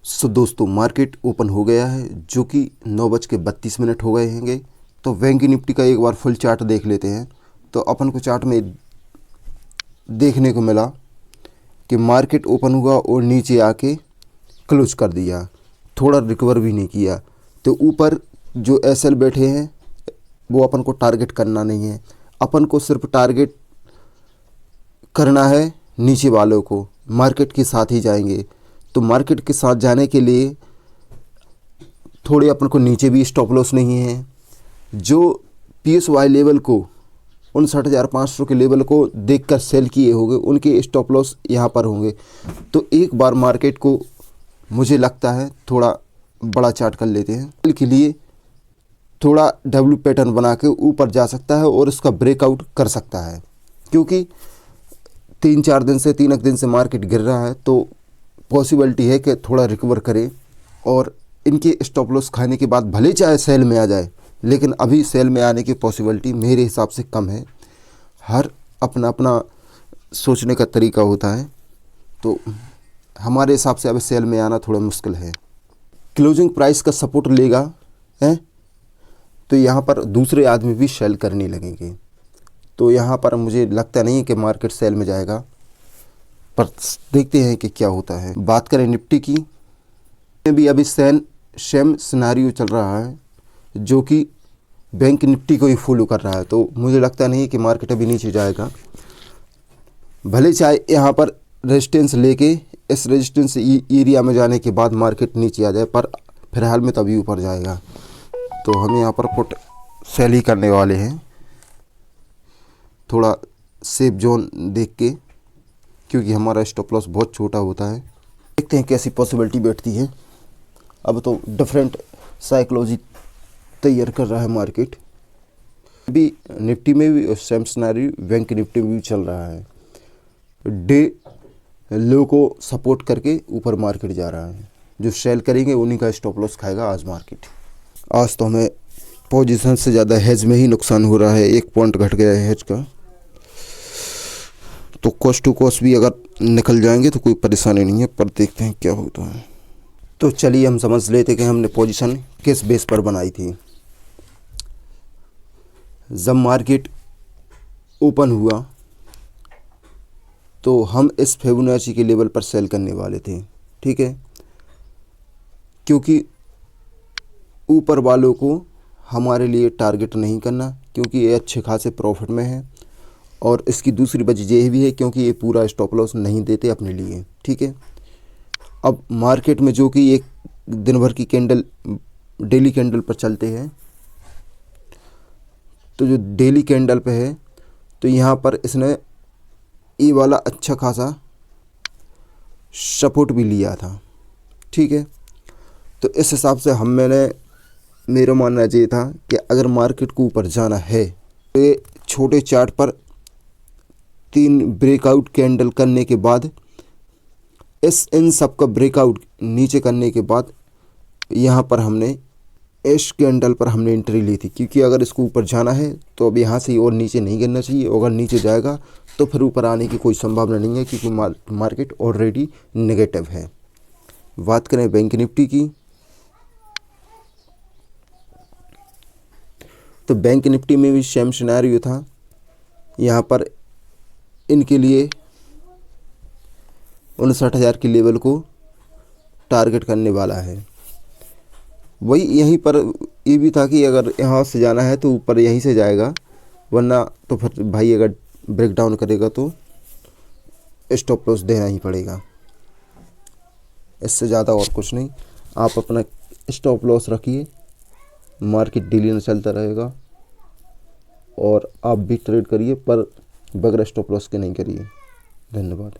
सो दोस्तों market open हो गया है जो कि 9:32 हो गए हैंगे। तो बैंक निफ्टी का एक बार फुल चार्ट देख लेते हैं। तो अपन को चार्ट में देखने को मिला कि मार्केट ओपन हुआ और नीचे आके क्लोज कर दिया, थोड़ा रिकवर भी नहीं किया। तो ऊपर जो एसएल बैठे हैं वो अपन को टारगेट करना नहीं है, अपन को सिर्फ टारगेट करना है नीचे वालों को। मार्केट के साथ ही जाएंगे। तो मार्केट के साथ जाने के लिए थोड़े अपन को नीचे भी स्टॉप लॉस नहीं है। जो पीएसवाई लेवल को 59,500 के लेवल को देखकर सेल किए होंगे उनके स्टॉप लॉस यहाँ पर होंगे। तो एक बार मार्केट को मुझे लगता है थोड़ा बड़ा चार्ट कर लेते हैं, सेल के लिए थोड़ा डब्ल्यू पैटर्न बना के ऊपर जा सकता है और उसका ब्रेकआउट कर सकता है। क्योंकि 3-4 दिन से 3 दिन से मार्केट गिर रहा है, तो पॉसिबिलिटी है कि थोड़ा रिकवर करे और इनके स्टॉप लॉस खाने के बाद भले चाहे सेल में आ जाए, लेकिन अभी सेल में आने की पॉसिबिलिटी मेरे हिसाब से कम है। हर अपना अपना सोचने का तरीका होता है, तो हमारे हिसाब से अभी सेल में आना थोड़ा मुश्किल है। क्लोजिंग प्राइस का सपोर्ट लेगा है तो यहाँ पर दूसरे आदमी भी सेल करने लगेंगे। तो यहाँ पर मुझे लगता नहीं कि मार्केट सेल में जाएगा, पर देखते हैं कि क्या होता है। बात करें निफ्टी की, भी अभी सेम सिनेरियो चल रहा है जो कि बैंक निफ्टी को ही फॉलो कर रहा है। तो मुझे लगता नहीं कि मार्केट अभी नीचे जाएगा, भले चाहे यहाँ पर रेजिस्टेंस लेके इस रेजिस्टेंस एरिया में जाने के बाद मार्केट नीचे आ जाए, पर फिलहाल में तभी ऊपर जाएगा। तो हम यहाँ पर पुट सेल ही करने वाले हैं, थोड़ा सेफ जोन देख के, क्योंकि हमारा स्टॉप लॉस बहुत छोटा होता है। देखते हैं कैसी पॉसिबिलिटी बैठती है। अब तो डिफरेंट साइकोलॉजी तैयार कर रहा है मार्केट। अभी निफ्टी में भी सेम सिनेरियो बैंक निफ्टी में भी चल रहा है। डे लो को सपोर्ट करके ऊपर मार्केट जा रहा है। जो सेल करेंगे उन्हीं का स्टॉप लॉस खाएगा आज मार्केट। आज तो हमें पोजीशन से ज़्यादा हेज में ही नुकसान हो रहा है, 1 पॉइंट घट गया है हेज का। तो कॉस्ट टू कॉस्ट भी अगर निकल जाएंगे तो कोई परेशानी नहीं है, पर देखते हैं क्या होता है। तो चलिए हम समझ लेते कि हमने पोजीशन किस बेस पर बनाई थी। जब मार्केट ओपन हुआ तो हम इस फिबोनाची के लेवल पर सेल करने वाले थे, ठीक है, क्योंकि ऊपर वालों को हमारे लिए टारगेट नहीं करना, क्योंकि ये अच्छे खासे प्रॉफिट में है। और इसकी दूसरी वजह यह भी है क्योंकि ये पूरा स्टॉप लॉस नहीं देते अपने लिए, ठीक है। अब मार्केट में जो कि एक दिन भर की कैंडल डेली कैंडल पर चलते हैं, तो जो डेली कैंडल पे है तो यहाँ पर इसने ये वाला अच्छा खासा सपोर्ट भी लिया था, ठीक है। तो इस हिसाब से मेरा मानना ये था कि अगर मार्केट को ऊपर जाना है तो ये छोटे चार्ट पर 3 ब्रेकआउट कैंडल करने के बाद इन सब का ब्रेकआउट नीचे करने के बाद यहाँ पर हमने इस कैंडल पर हमने एंट्री ली थी। क्योंकि अगर इसको ऊपर जाना है तो अब यहाँ से और नीचे नहीं गिरना चाहिए। अगर नीचे जाएगा तो फिर ऊपर आने की कोई संभावना नहीं है, क्योंकि मार्केट ऑलरेडी नेगेटिव है। बात करें बैंक निफ्टी की, तो बैंक निफ्टी में भी सेम सिनेरियो था। यहाँ पर इनके लिए 59,000 के लेवल को टारगेट करने वाला है। वही यहीं पर ये भी था कि अगर यहाँ से जाना है तो ऊपर यहीं से जाएगा, वरना तो फिर भाई अगर ब्रेक डाउन करेगा तो स्टॉप लॉस देना ही पड़ेगा। इससे ज़्यादा और कुछ नहीं। आप अपना स्टॉप लॉस रखिए, मार्केट डेली में चलता रहेगा और आप भी ट्रेड करिए, पर बगैर स्टॉप लॉस के नहीं करिए। धन्यवाद।